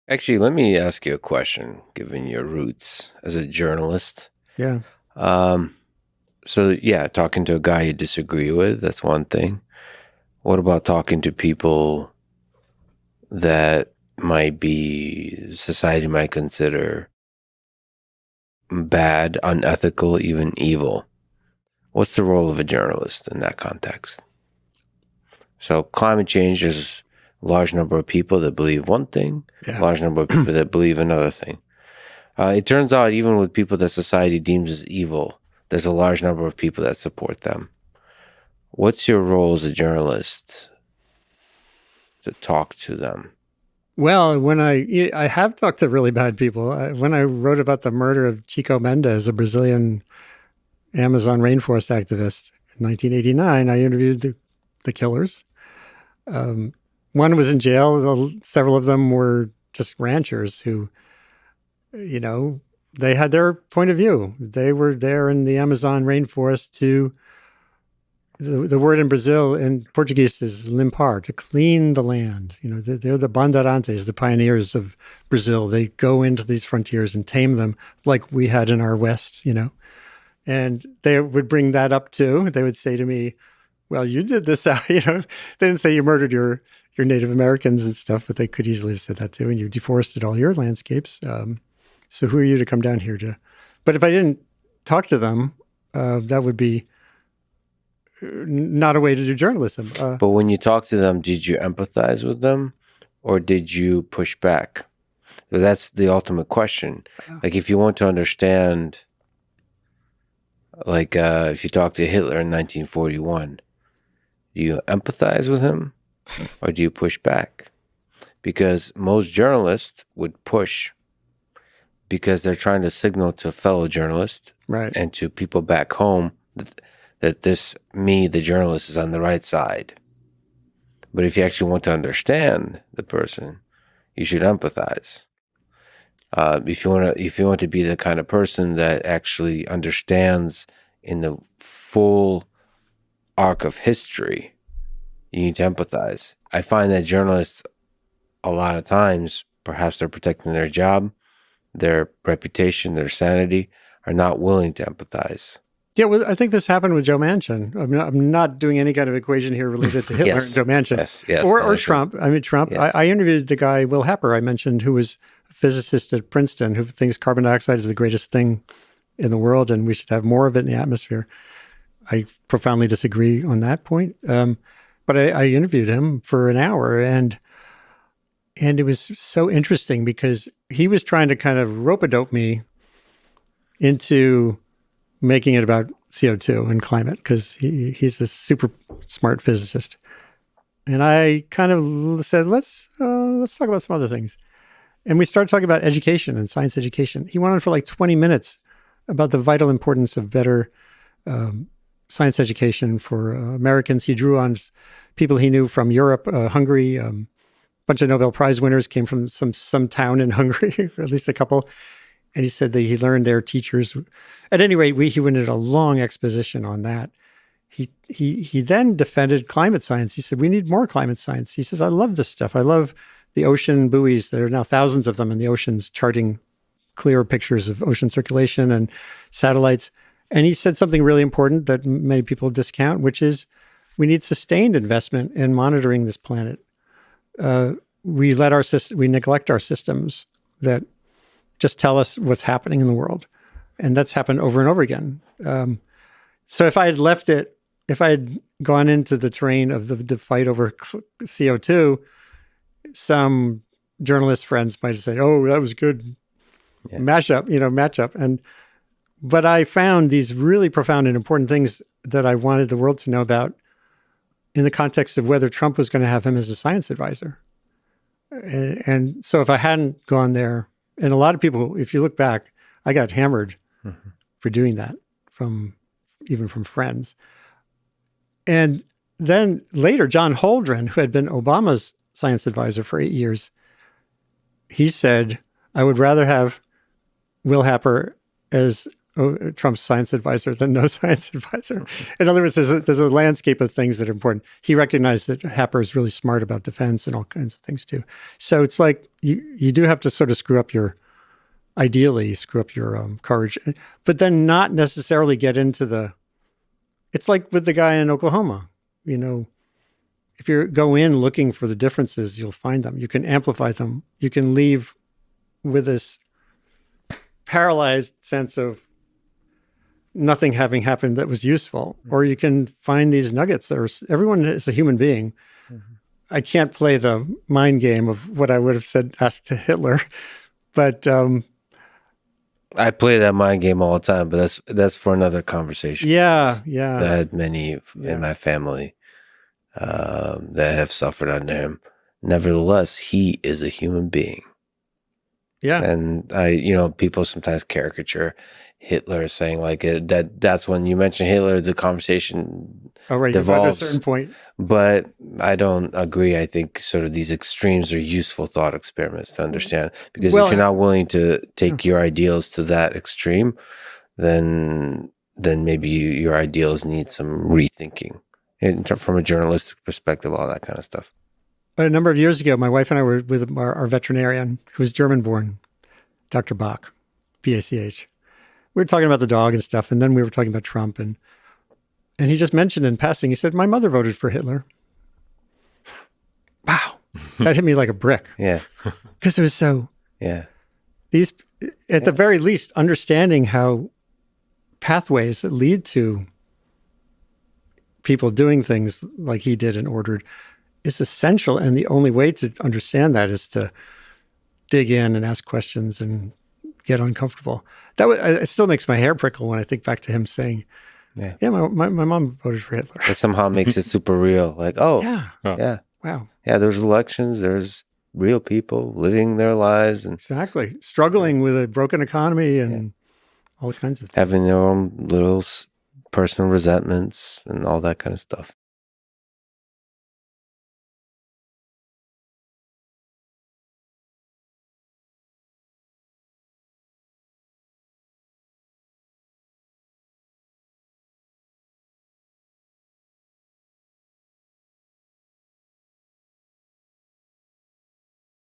Actually, let me ask you a question, given your roots as a journalist. Yeah. Um, yeah, talking to a guy you disagree with, that's one thing. What about talking to people that society might consider bad, unethical, even evil? What's the role of a journalist in that context? So, climate change is a large number of people that believe one thing, a Yeah. large number of people that believe another thing. It turns out, even with people that society deems as evil, there's a large number of people that support them. What's your role as a journalist to talk to them? Well, when I have talked to really bad people. When I wrote about the murder of Chico Mendes, a Brazilian Amazon rainforest activist in 1989, I interviewed the killers. Um, One was in jail. Several of them were just ranchers who, you know, they had their point of view. They were there in the Amazon rainforest to, the word in Brazil in Portuguese is limpar, to clean the land. They're the bandeirantes, the pioneers of Brazil. They go into these frontiers and tame them like we had in our West. And they would bring that up too. They would say to me, well, you did this out, they didn't say you murdered your Native Americans and stuff, but they could easily have said that too. And you deforested all your landscapes. So who are you to come down here to? But if I didn't talk to them, that would be not a way to do journalism. But when you talk to them, did you empathize with them or did you push back? That's the ultimate question. Like, if you want to understand, if you talk to Hitler in 1941, do you empathize with him or do you push back? Because most journalists would push because they're trying to signal to fellow journalists Right. and to people back home that the journalist, is on the right side. But if you actually want to understand the person, you should empathize. If you want to be the kind of person that actually understands in the full arc of history, you need to empathize. I find that journalists, a lot of times, perhaps they're protecting their job, their reputation, their sanity, are not willing to empathize. Yeah, well, I think this happened with Joe Manchin. I'm not doing any kind of equation here related to Hitler and Joe Manchin. Yes, or Trump. I mean, Trump. Yes. I interviewed the guy, Will Happer, I mentioned, who was a physicist at Princeton, who thinks carbon dioxide is the greatest thing in the world and we should have more of it in the atmosphere. I profoundly disagree on that point. But I interviewed him for an hour and it was so interesting because he was trying to kind of rope-a-dope me into making it about CO2 and climate because he's a super smart physicist. And I kind of said, let's talk about some other things. And we started talking about education and science education. He went on for like 20 minutes about the vital importance of better science education for Americans. He drew on people he knew from Europe, Hungary. A bunch of Nobel Prize winners came from some town in Hungary, or at least a couple. And he said that he learned their teachers. At any rate, he went into a long exposition on that. He then defended climate science. He said, we need more climate science. He says, I love this stuff. I love the ocean buoys. There are now thousands of them in the oceans charting clear pictures of ocean circulation and satellites. And he said something really important that many people discount, which is we need sustained investment in monitoring this planet. We neglect our systems that just tell us what's happening in the world. And that's happened over and over again. So if I had gone into the terrain of the fight over CO2, some journalist friends might say, oh, that was good. Yeah. Matchup. But I found these really profound and important things that I wanted the world to know about in the context of whether Trump was going to have him as a science advisor. And so if I hadn't gone there, and a lot of people, if you look back, I got hammered for doing that even from friends. And then later, John Holdren, who had been Obama's science advisor for 8 years, he said, I would rather have Will Happer as Trump's science advisor than no science advisor. In other words, there's a landscape of things that are important. He recognized that Happer is really smart about defense and all kinds of things too. So it's like you do have to sort of ideally screw up your courage, but then not necessarily get into it's like with the guy in Oklahoma, if you go in looking for the differences, you'll find them. You can amplify them. You can leave with this paralyzed sense of nothing having happened that was useful, or you can find these nuggets everyone is a human being. Mm-hmm. I can't play the mind game of what I would have asked to Hitler, but I play that mind game all the time, but that's for another conversation. Yeah. I had many in my family that have suffered under him. Nevertheless, he is a human being. Yeah. And people sometimes caricature Hitler, saying like that's when you mention Hitler, the conversation devolves at a certain point. But I don't agree. I think sort of these extremes are useful thought experiments to understand, because if you're not willing to take your ideals to that extreme, then maybe your ideals need some rethinking from a journalistic perspective, all that kind of stuff. A number of years ago, my wife and I were with our veterinarian, who was German-born, Dr. Bach, B-A-C-H. We were talking about the dog and stuff, and then we were talking about Trump, and he just mentioned in passing, he said, my mother voted for Hitler. Wow. That hit me like a brick. Yeah. Because it was so... Yeah. These, at the very least, understanding how pathways that lead to people doing things like he did and ordered is essential. And the only way to understand that is to dig in and ask questions and get uncomfortable. It still makes my hair prickle when I think back to him saying, my mom voted for Hitler. It somehow makes it super real. Like, yeah. Wow. Yeah, there's elections. There's real people living their lives. And exactly. Struggling with a broken economy and all kinds of things. Having their own little personal resentments and all that kind of stuff.